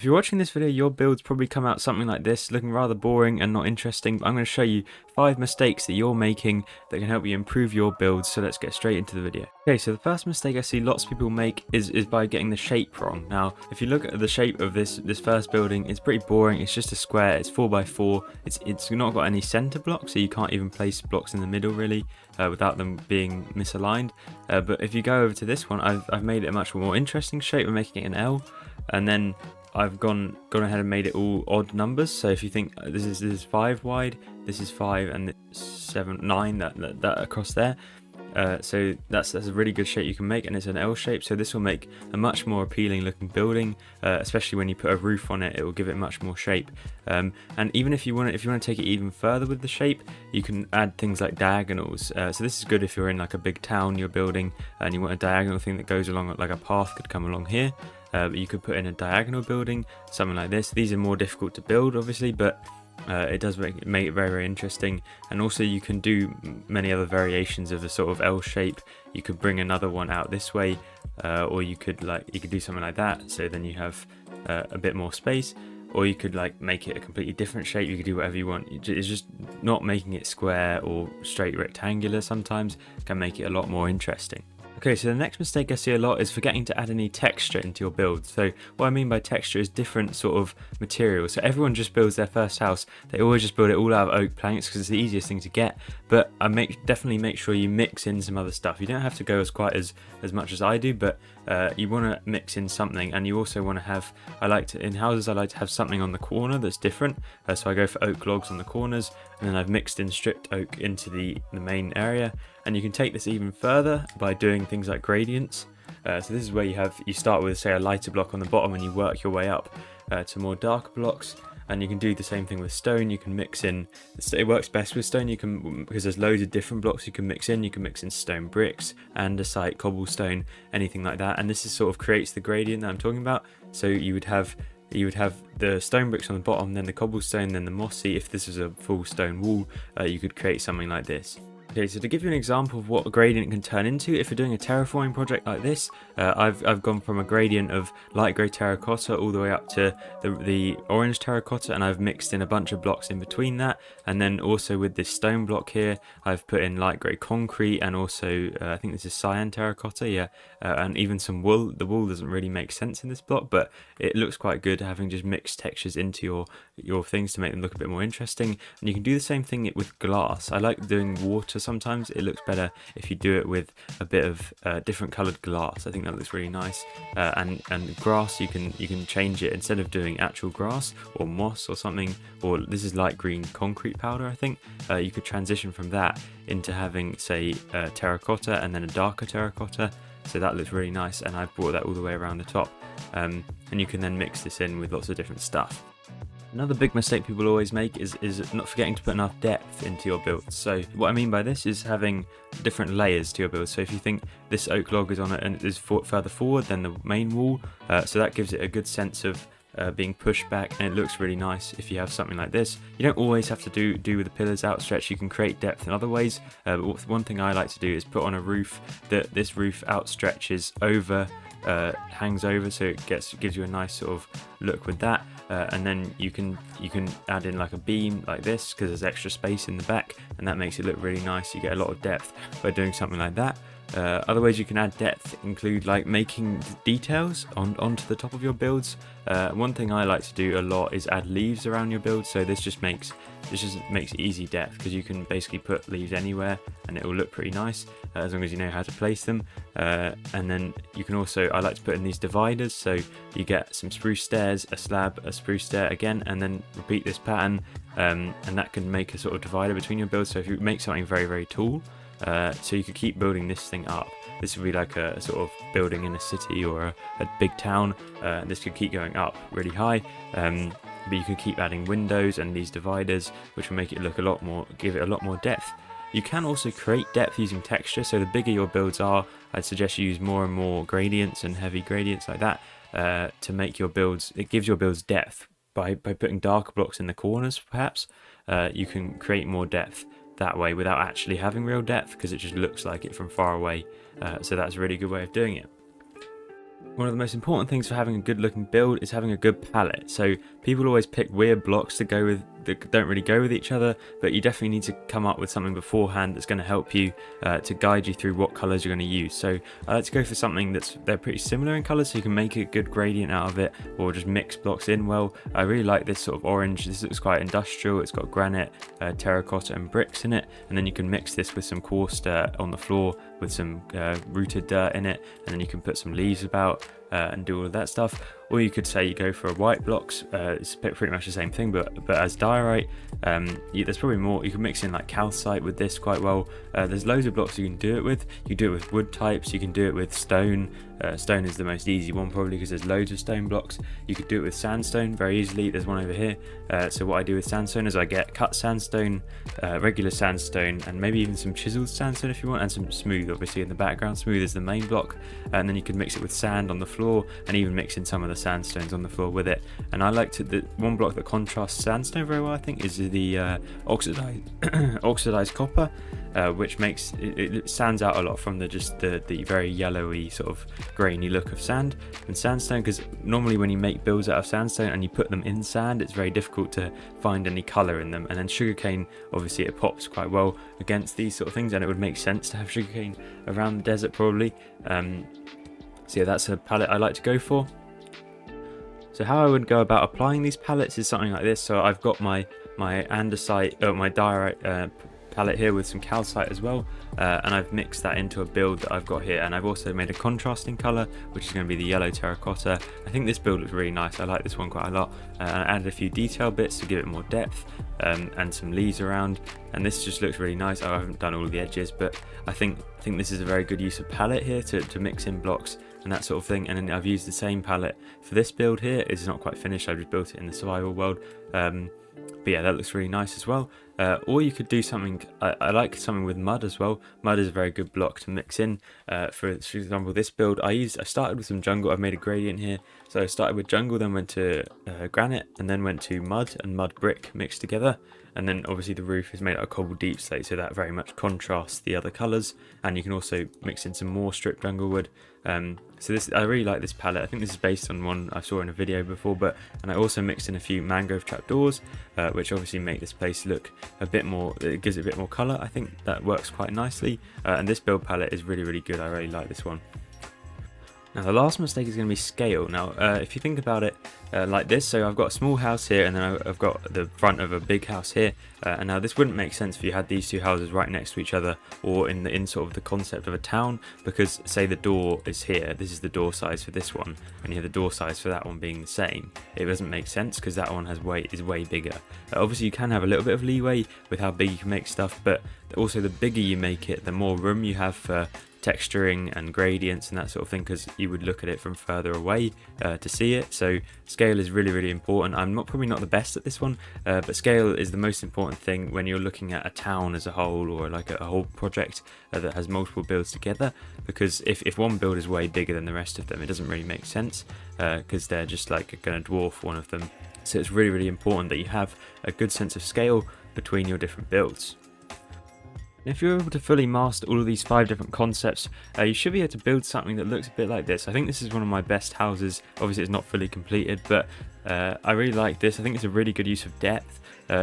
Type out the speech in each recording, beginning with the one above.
If you're watching this video, your builds probably come out something like this, looking rather boring and not interesting, but I'm going to show you 5 mistakes that you're making that can help you improve your builds, so let's get straight into the video. Okay, so the first mistake I see lots of people make is by getting the shape wrong. Now, if you look at the shape of this first building, it's pretty boring. It's just a square, it's 4x4, it's not got any center blocks, so you can't even place blocks in the middle really, without them being misaligned. But if you go over to this one, I've made it a much more interesting shape. We're making it an L, and then I've gone ahead and made it all odd numbers. So if you think this is 5 wide, this is 5, and 7, 9, that across there. So that's a really good shape you can make, and it's an L shape. So this will make a much more appealing looking building, especially when you put a roof on it. It will give it much more shape. And even if you want to take it even further with the shape, you can add things like diagonals. So this is good if you're in like a big town you're building and you want a diagonal thing that goes along, like a path could come along here. But you could put in a diagonal building, something like this. These are more difficult to build, obviously, but it does make it very, very interesting. And also you can do many other variations of the sort of L shape. You could bring another one out this way, or you could do something like that, so then you have a bit more space. Or you could make it a completely different shape. You could do whatever you want. It's just not making it square or straight rectangular sometimes can make it a lot more interesting. Okay, so the next mistake I see a lot is forgetting to add any texture into your build. So what I mean by texture is different sort of materials. So everyone just builds their first house. They always just build it all out of oak planks because it's the easiest thing to get. But definitely make sure you mix in some other stuff. You don't have to go as much as I do, but you want to mix in something, and you also want to have, in houses I like to have something on the corner that's different. So I go for oak logs on the corners, and then I've mixed in stripped oak into the main area. And you can take this even further by doing things like gradients. So this is where you start with, say, a lighter block on the bottom, and you work your way up to more darker blocks. And you can do the same thing with stone. You can mix in. It works best with stone. Because there's loads of different blocks you can mix in. You can mix in stone bricks, andesite, cobblestone, anything like that. And this is sort of creates the gradient that I'm talking about. So you would have the stone bricks on the bottom, then the cobblestone, then the mossy. If this was a full stone wall, you could create something like this. Okay, so to give you an example of what a gradient can turn into, if you're doing a terraforming project like this, I've gone from a gradient of light grey terracotta all the way up to the orange terracotta, and I've mixed in a bunch of blocks in between that. And then also with this stone block here, I've put in light grey concrete, and also I think this is cyan terracotta, yeah, and even some wool. The wool doesn't really make sense in this block, but it looks quite good having just mixed textures into your things to make them look a bit more interesting. And you can do the same thing with glass. I like doing water. Sometimes it looks better if you do it with a bit of different coloured glass. I think that looks really nice. And grass, you can change it. Instead of doing actual grass or moss or something, or this is light green concrete powder, I think, you could transition from that into having, say, terracotta and then a darker terracotta. So that looks really nice, and I've brought that all the way around the top. And you can then mix this in with lots of different stuff. Another big mistake people always make is not forgetting to put enough depth into your build. So what I mean by this is having different layers to your build. So if you think this oak log is on it and it is further forward than the main wall, so that gives it a good sense of being pushed back, and it looks really nice if you have something like this. You don't always have to do with the pillars outstretched. You can create depth in other ways, but one thing I like to do is put on a roof that this roof outstretches over, hangs over, so it gives you a nice sort of look with that. And then you can add in like a beam like this because there's extra space in the back, and that makes it look really nice. You get a lot of depth by doing something like that. Other ways you can add depth include making details onto the top of your builds. One thing I like to do a lot is add leaves around your build. So this just makes easy depth, because you can basically put leaves anywhere and it will look pretty nice as long as you know how to place them. And then you can also, I like to put in these dividers, so you get some spruce stairs, a slab, a spruce stair again, and then repeat this pattern, and that can make a sort of divider between your builds. So if you make something very, very tall, so you could keep building this thing up. This would be like a sort of building in a city or a big town. This could keep going up really high, but you could keep adding windows and these dividers, which will make it look give it a lot more depth. You can also create depth using texture. So the bigger your builds are, I'd suggest you use more and more gradients and heavy gradients like that to make your builds. It gives your builds depth by putting darker blocks in the corners. Perhaps you can create more depth that way without actually having real depth, because it just looks like it from far away. So that's a really good way of doing it. One of the most important things for having a good looking build is having a good palette. So people always pick weird blocks to go with that don't really go with each other, but you definitely need to come up with something beforehand that's going to help you to guide you through what colors you're going to use. So I like to go for something they're pretty similar in colors, so you can make a good gradient out of it, or just mix blocks in well. I really like this sort of orange. This looks quite industrial. It's got granite, terracotta and bricks in it, and then you can mix this with some coarse dirt on the floor with some rooted dirt in it, and then you can put some leaves about and do all of that stuff. Or you could say you go for a white blocks. It's pretty much the same thing, but as diorite. There's probably more. You can mix in like calcite with this quite well. There's loads of blocks you can do it with. You can do it with wood types. You can do it with stone. Stone is the most easy one probably because there's loads of stone blocks. You could do it with sandstone very easily. There's one over here. So what I do with sandstone is I get cut sandstone, regular sandstone, and maybe even some chiseled sandstone if you want, and some smooth obviously in the background. Smooth is the main block, and then you can mix it with sand on the floor and even mix in some of the sandstones on the floor with it. And I like the one block that contrasts sandstone very well, I think, is the oxidized copper, which makes it stands out a lot from the very yellowy sort of grainy look of sand and sandstone, because normally when you make builds out of sandstone and you put them in sand, it's very difficult to find any color in them. And then sugarcane, obviously it pops quite well against these sort of things, and it would make sense to have sugarcane around the desert probably. So yeah, that's a palette I like to go for. So how I would go about applying these palettes is something like this. So I've got my andesite, my diorite palette here with some calcite as well, and I've mixed that into a build that I've got here, and I've also made a contrasting color, which is going to be the yellow terracotta. I think this build looks really nice. I like this one quite a lot. I added a few detail bits to give it more depth, and some leaves around, and this just looks really nice. I haven't done all of the edges, but I think this is a very good use of palette here to mix in blocks and that sort of thing. And then I've used the same palette for this build here. It's not quite finished. I've just built it in the survival world. But yeah, that looks really nice as well. Or you could do something, I like something with mud as well. Mud is a very good block to mix in. For example, this build, I started with some jungle. I've made a gradient here. So I started with jungle, then went to granite, and then went to mud and mud brick mixed together. And then obviously the roof is made out of cobbled deep slate, so that very much contrasts the other colours. And you can also mix in some more stripped jungle wood. So I really like this palette. I think this is based on one I saw in a video before, and I also mixed in a few mangrove trapdoors, which obviously make this place look a bit more, it gives it a bit more colour. I think that works quite nicely, and this build palette is really, really good. I really like this one. Now the last mistake is going to be scale. Now if you think about it like this, so I've got a small house here, and then I've got the front of a big house here, and now this wouldn't make sense if you had these two houses right next to each other, or in sort of the concept of a town, because say the door is here, this is the door size for this one, and you have the door size for that one being the same. It doesn't make sense because that one is way bigger. Obviously you can have a little bit of leeway with how big you can make stuff, but also the bigger you make it, the more room you have for texturing and gradients and that sort of thing, because you would look at it from further away to see it. So scale is really, really important. I'm probably not the best at this one, but scale is the most important thing when you're looking at a town as a whole, or like a whole project that has multiple builds together, because if one build is way bigger than the rest of them, it doesn't really make sense, because they're just like going to dwarf one of them. So it's really, really important that you have a good sense of scale between your different builds. If you're able to fully master all of these 5 different concepts, you should be able to build something that looks a bit like this. I think this is one of my best houses. Obviously it's not fully completed, but I really like this. I think it's a really good use of depth.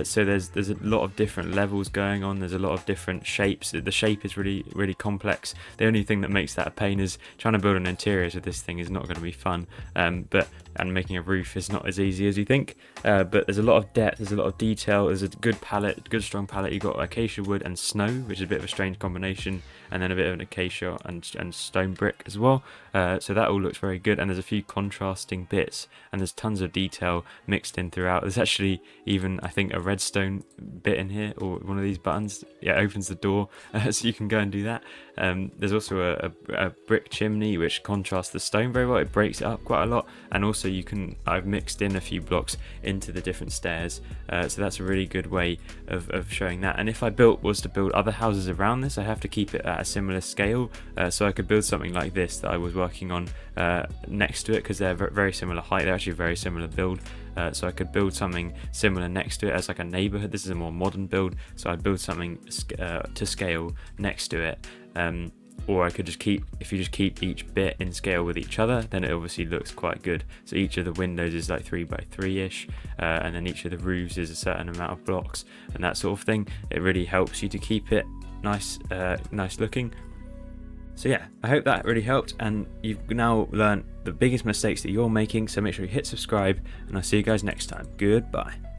So there's a lot of different levels going on. There's a lot of different shapes. The shape is really, really complex. The only thing that makes that a pain is trying to build an interior to this thing is not going to be fun. And making a roof is not as easy as you think. But there's a lot of depth. There's a lot of detail. There's a good palette, good strong palette. You've got acacia wood and snow, which is a bit of a strange combination, and then a bit of an acacia and stone brick as well. So that all looks very good. And there's a few contrasting bits, and there's tons of detail mixed in throughout. There's actually even, I think, a redstone bit in here, or one of these buttons. Yeah, opens the door, so you can go and do that. There's also a brick chimney which contrasts the stone very well. It breaks it up quite a lot, and also I've mixed in a few blocks into the different stairs, so that's a really good way of showing that. And if I was to build other houses around this, I have to keep it at a similar scale, so I could build something like this that I was working on next to it, because they're very similar height. They're actually a very similar build. So I could build something similar next to it as like a neighborhood. This is a more modern build, so I'd build something to scale next to it. or I could just keep, if you just keep each bit in scale with each other, then it obviously looks quite good. So each of the windows is like 3 by 3-ish, and then each of the roofs is a certain amount of blocks and that sort of thing. It really helps you to keep it nice looking. So yeah, I hope that really helped, and you've now learned the biggest mistakes that you're making. So make sure you hit subscribe, and I'll see you guys next time. Goodbye.